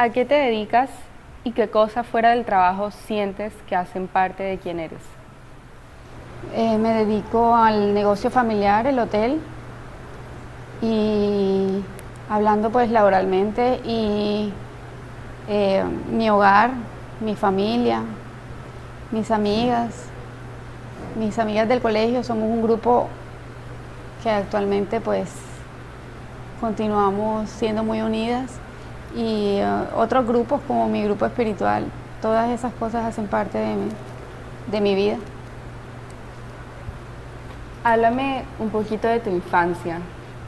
¿A qué te dedicas y qué cosas fuera del trabajo sientes que hacen parte de quién eres? Me dedico al negocio familiar, el hotel, y hablando pues laboralmente y mi hogar, mi familia, mis amigas, mis amigas del colegio, somos un grupo que actualmente pues continuamos siendo muy unidas y otros grupos como mi grupo espiritual, todas esas cosas hacen parte de mi vida. Háblame un poquito de tu infancia.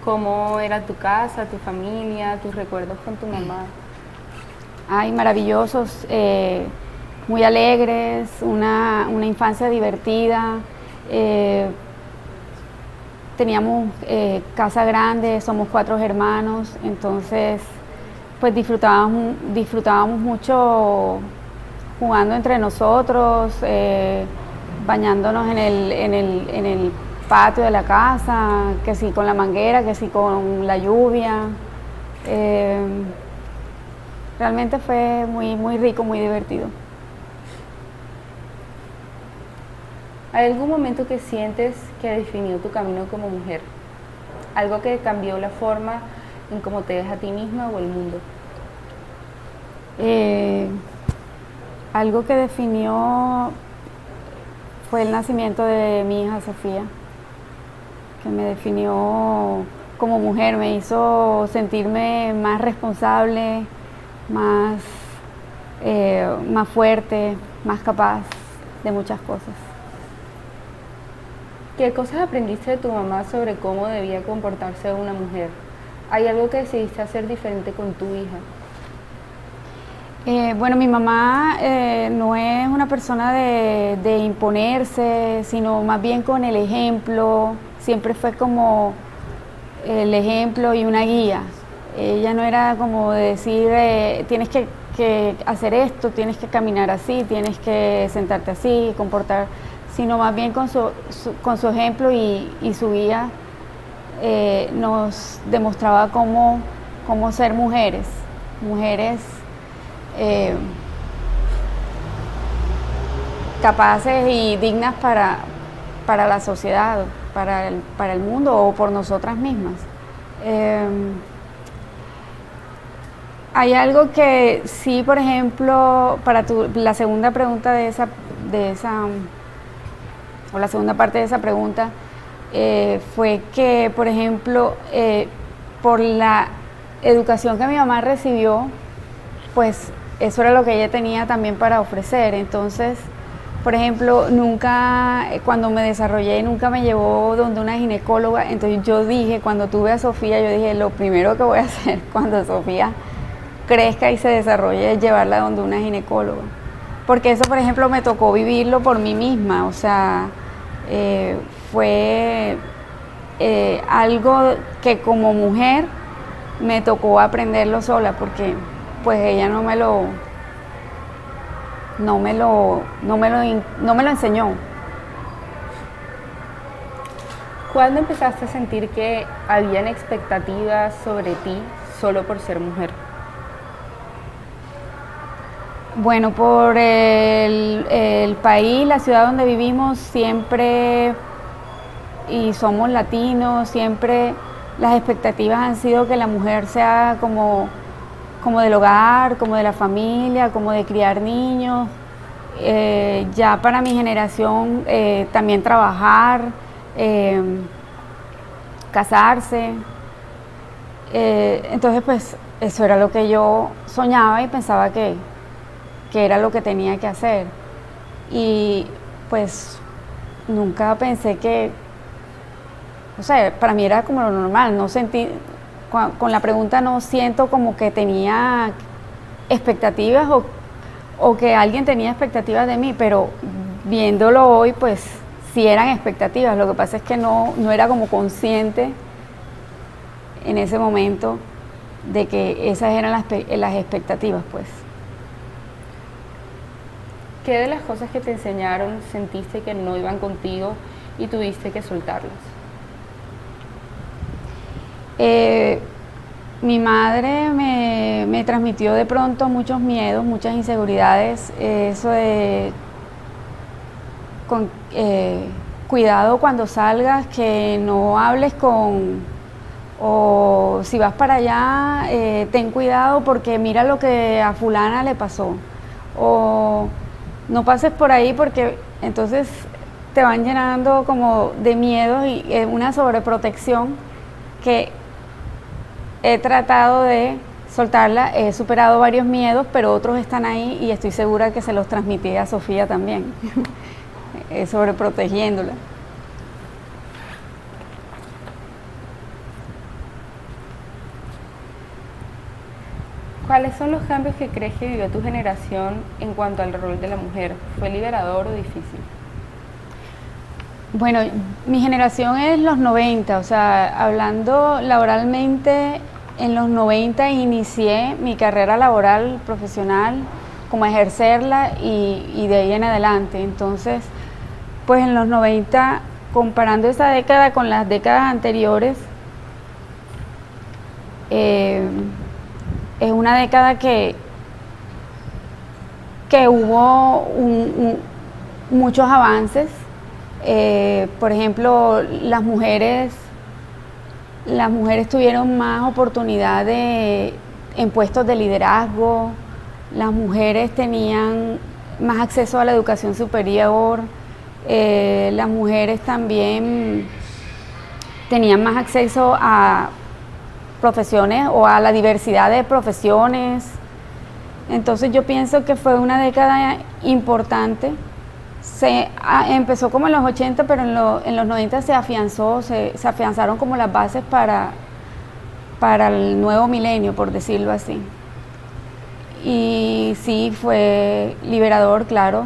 ¿Cómo era tu casa, tu familia, tus recuerdos con tu mamá? Hay maravillosos, muy alegres, una infancia divertida. Teníamos casa grande, somos 4 hermanos, entonces pues disfrutábamos mucho jugando entre nosotros, bañándonos en el patio de la casa, que sí con la manguera, que sí con la lluvia. Eh, Realmente fue muy rico, muy divertido. ¿Hay algún momento que sientes que definió tu camino como mujer? ¿Algo que cambió la forma en cómo te ves a ti misma o el mundo? Eh, Algo que definió fue el nacimiento de mi hija Sofía, que me definió como mujer, me hizo sentirme más responsable, más, más fuerte, más capaz de muchas cosas. ¿Qué cosas aprendiste de tu mamá sobre cómo debía comportarse una mujer? ¿Hay algo que decidiste hacer diferente con tu hija? Bueno, mi mamá no es una persona de imponerse, sino más bien con el ejemplo. Siempre fue como el ejemplo y una guía. Ella no era como de decir, tienes que hacer esto, tienes que caminar así, tienes que sentarte así, comportar, sino más bien con su ejemplo y su guía nos demostraba cómo ser mujeres eh, capaces y dignas para la sociedad, para el mundo o por nosotras mismas. Eh, Hay algo que sí, por ejemplo, la segunda pregunta o la segunda parte de esa pregunta, fue que, por ejemplo, por la educación que mi mamá recibió, pues eso era lo que ella tenía también para ofrecer. Entonces, por ejemplo, nunca, cuando me desarrollé, nunca me llevó donde una ginecóloga. Entonces yo dije, cuando tuve a Sofía, yo dije, lo primero que voy a hacer cuando Sofía crezca y se desarrolle es llevarla donde una ginecóloga. Porque eso, por ejemplo, me tocó vivirlo por mí misma. O sea, fue algo que como mujer me tocó aprenderlo sola, porque pues ella no me lo enseñó. ¿Cuándo empezaste a sentir que habían expectativas sobre ti solo por ser mujer? Bueno, por el país, la ciudad donde vivimos, siempre, y somos latinos, siempre las expectativas han sido que la mujer sea como del hogar, como de la familia, como de criar niños. Ya para mi generación también trabajar, eh, casarse. Entonces pues eso era lo que yo soñaba y pensaba que era lo que tenía que hacer. Y pues nunca pensé que, o sea, para mí era como lo normal, no sentí, con la pregunta no siento como que tenía expectativas o que alguien tenía expectativas de mí, pero viéndolo hoy, pues sí eran expectativas. Lo que pasa es que no era como consciente en ese momento de que esas eran las expectativas, pues. ¿Qué de las cosas que te enseñaron sentiste que no iban contigo y tuviste que soltarlas? Eh, Mi madre me transmitió de pronto muchos miedos, muchas inseguridades, eso de cuidado cuando salgas, que no hables o si vas para allá, ten cuidado porque mira lo que a fulana le pasó, o no pases por ahí porque entonces te van llenando como de miedos y una sobreprotección que he tratado de soltarla, he superado varios miedos, pero otros están ahí y estoy segura que se los transmití a Sofía también, sobreprotegiéndola. ¿Cuáles son los cambios que crees que vivió tu generación en cuanto al rol de la mujer? ¿Fue liberador o difícil? Bueno, mi generación es los 90, o sea, hablando laboralmente, en los 90 inicié mi carrera laboral profesional, como ejercerla y de ahí en adelante. Entonces, pues en los 90, comparando esa década con las décadas anteriores, es una década que hubo muchos avances. Por ejemplo, las mujeres tuvieron más oportunidad en puestos de liderazgo, las mujeres tenían más acceso a la educación superior, las mujeres también tenían más acceso a profesiones o a la diversidad de profesiones. Entonces yo pienso que fue una década importante. Empezó como en los 80, pero en los 90 se afianzaron como las bases para el nuevo milenio, por decirlo así. Y sí, fue liberador, claro.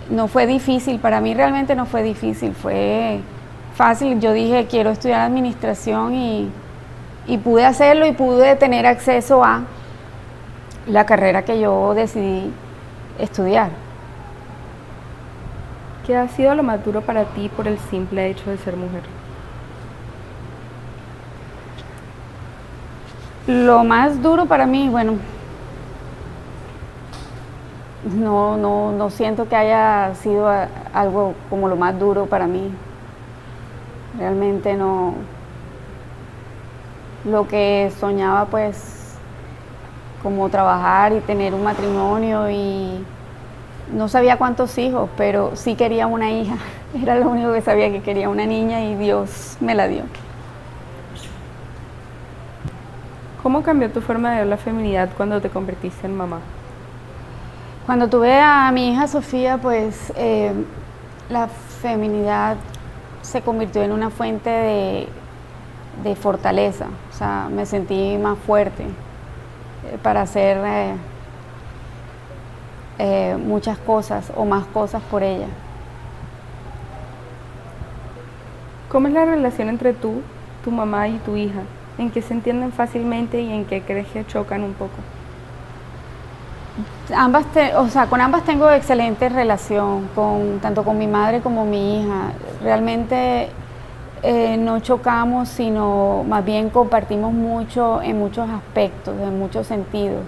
No fue difícil, para mí realmente no fue difícil, fue fácil. Yo dije, quiero estudiar administración y pude hacerlo y pude tener acceso a la carrera que yo decidí estudiar. ¿Qué ha sido lo más duro para ti por el simple hecho de ser mujer? Lo más duro para mí, bueno, no siento que haya sido algo como lo más duro para mí. Realmente no. Lo que soñaba, pues, como trabajar y tener un matrimonio y no sabía cuántos hijos, pero sí quería una hija. Era lo único que sabía, que quería una niña y Dios me la dio. ¿Cómo cambió tu forma de ver la feminidad cuando te convertiste en mamá? Cuando tuve a mi hija Sofía, pues la feminidad se convirtió en una fuente de fortaleza. O sea, me sentí más fuerte para hacer muchas cosas o más cosas por ella. ¿Cómo es la relación entre tú, tu mamá y tu hija? ¿En qué se entienden fácilmente y en qué crees que chocan un poco? Con ambas tengo excelente relación, tanto con mi madre como mi hija. Realmente no chocamos, sino más bien compartimos mucho en muchos aspectos, en muchos sentidos.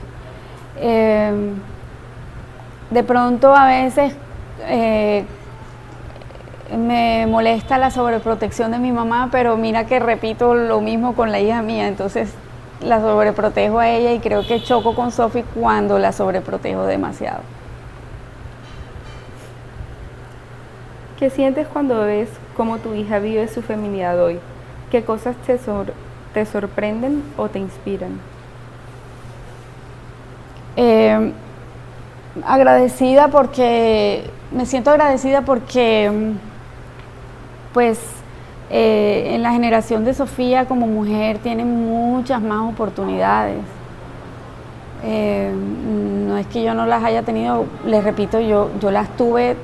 De pronto a veces me molesta la sobreprotección de mi mamá, pero mira que repito lo mismo con la hija mía, entonces la sobreprotejo a ella y creo que choco con Sophie cuando la sobreprotejo demasiado. ¿Qué sientes cuando ves cómo tu hija vive su feminidad hoy? ¿Qué cosas te sorprenden o te inspiran? Me siento agradecida porque pues en la generación de Sofía como mujer tiene muchas más oportunidades. No es que yo no las haya tenido, les repito, yo las tuve.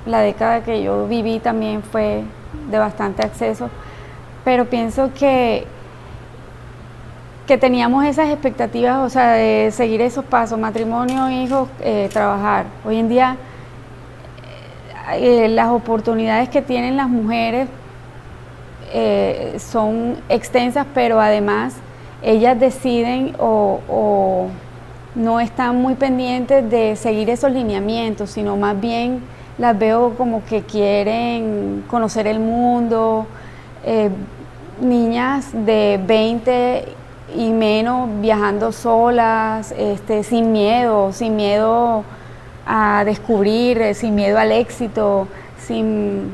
La década que yo viví también fue de bastante acceso, pero pienso que teníamos esas expectativas, o sea, de seguir esos pasos, matrimonio, hijos, trabajar. Hoy en día las oportunidades que tienen las mujeres son extensas, pero además ellas deciden o no están muy pendientes de seguir esos lineamientos, sino más bien las veo como que quieren conocer el mundo, niñas de 20 y menos viajando solas, sin miedo a descubrir, sin miedo al éxito, sin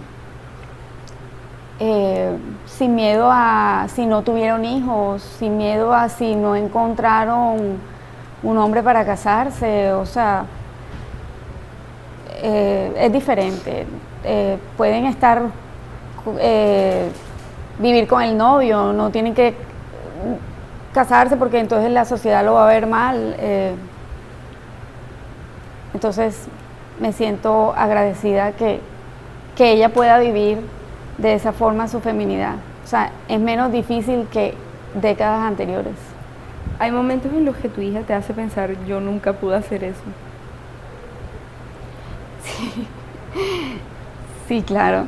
miedo a si no tuvieron hijos, sin miedo a si no encontraron un hombre para casarse, o sea, es diferente. Pueden estar, vivir con el novio, no tienen que casarse porque entonces la sociedad lo va a ver mal. Entonces me siento agradecida que ella pueda vivir de esa forma su feminidad. O sea, es menos difícil que décadas anteriores. Hay momentos en los que tu hija te hace pensar, yo nunca pude hacer eso. Sí, claro.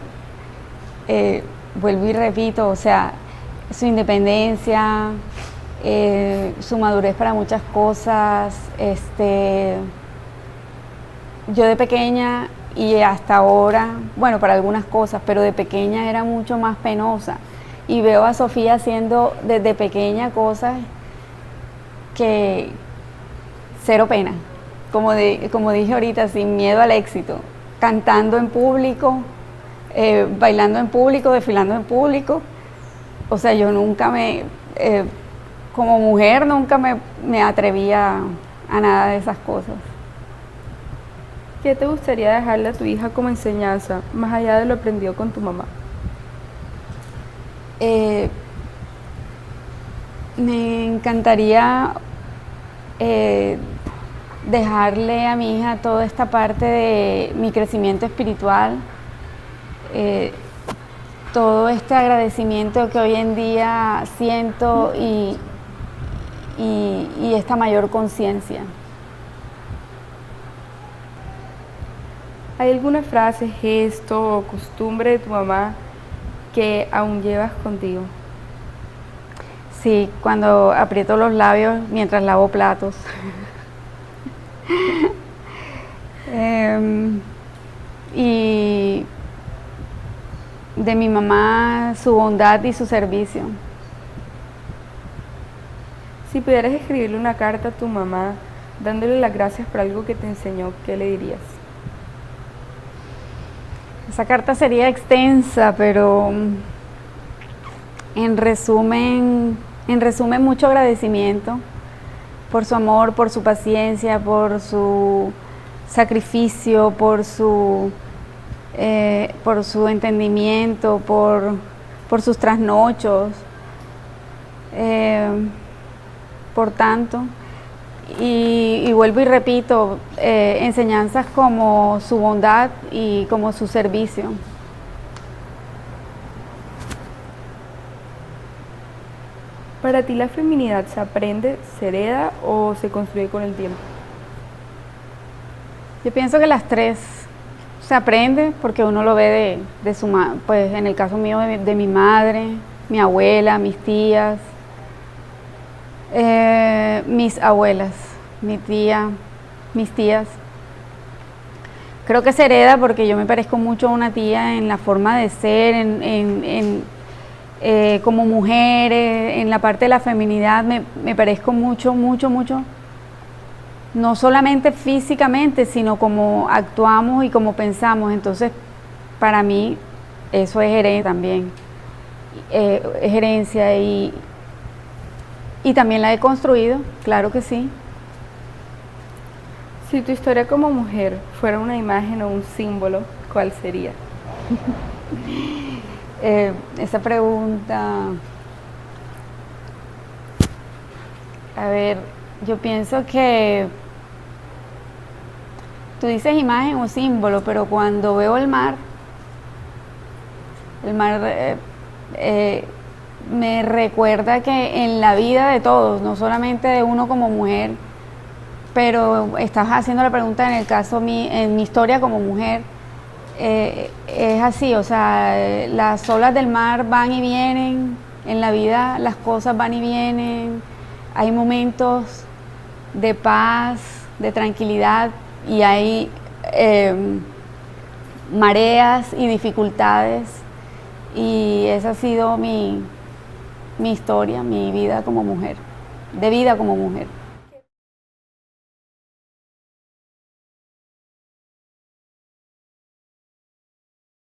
Vuelvo y repito, o sea, su independencia, su madurez para muchas cosas. Yo de pequeña y hasta ahora, bueno, para algunas cosas, pero de pequeña era mucho más penosa. Y veo a Sofía haciendo desde pequeña cosas que cero pena, como dije ahorita, sin miedo al éxito, cantando en público, bailando en público, desfilando en público. O sea, yo nunca como mujer nunca me atrevía a nada de esas cosas. ¿Qué te gustaría dejarle a tu hija como enseñanza, más allá de lo aprendido con tu mamá? Me encantaría dejarle a mi hija toda esta parte de mi crecimiento espiritual, todo este agradecimiento que hoy en día siento y esta mayor conciencia. ¿Hay alguna frase, gesto o costumbre de tu mamá que aún llevas contigo? Sí, cuando aprieto los labios mientras lavo platos. Y de mi mamá, su bondad y su servicio. Si pudieras escribirle una carta a tu mamá, dándole las gracias por algo que te enseñó, ¿qué le dirías? Esa carta sería extensa, pero en resumen mucho agradecimiento por su amor, por su paciencia, por su sacrificio, por su entendimiento, por sus trasnochos, por tanto. Y vuelvo y repito, enseñanzas como su bondad y como su servicio. ¿Para ti la feminidad se aprende, se hereda o se construye con el tiempo? Yo pienso que las tres. Se aprende porque uno lo ve de su madre, pues en el caso mío de mi madre, mi abuela, mis tías, mis abuelas, mi tía, mis tías. Creo que se hereda porque yo me parezco mucho a una tía en la forma de ser, como mujer, en la parte de la feminidad, me parezco mucho, no solamente físicamente, sino como actuamos y como pensamos. Entonces, para mí, eso es herencia también, es herencia y también la he construido, claro que sí. Si tu historia como mujer fuera una imagen o un símbolo, ¿cuál sería? Esa pregunta, a ver, yo pienso que tú dices imagen o símbolo, pero cuando veo el mar me recuerda que en la vida de todos, no solamente de uno como mujer, pero estás haciendo la pregunta en el caso en mi historia como mujer, es así, o sea, las olas del mar van y vienen En la vida las cosas van y vienen, hay momentos de paz, de tranquilidad y hay mareas y dificultades, y esa ha sido mi historia, mi vida como mujer, de vida como mujer.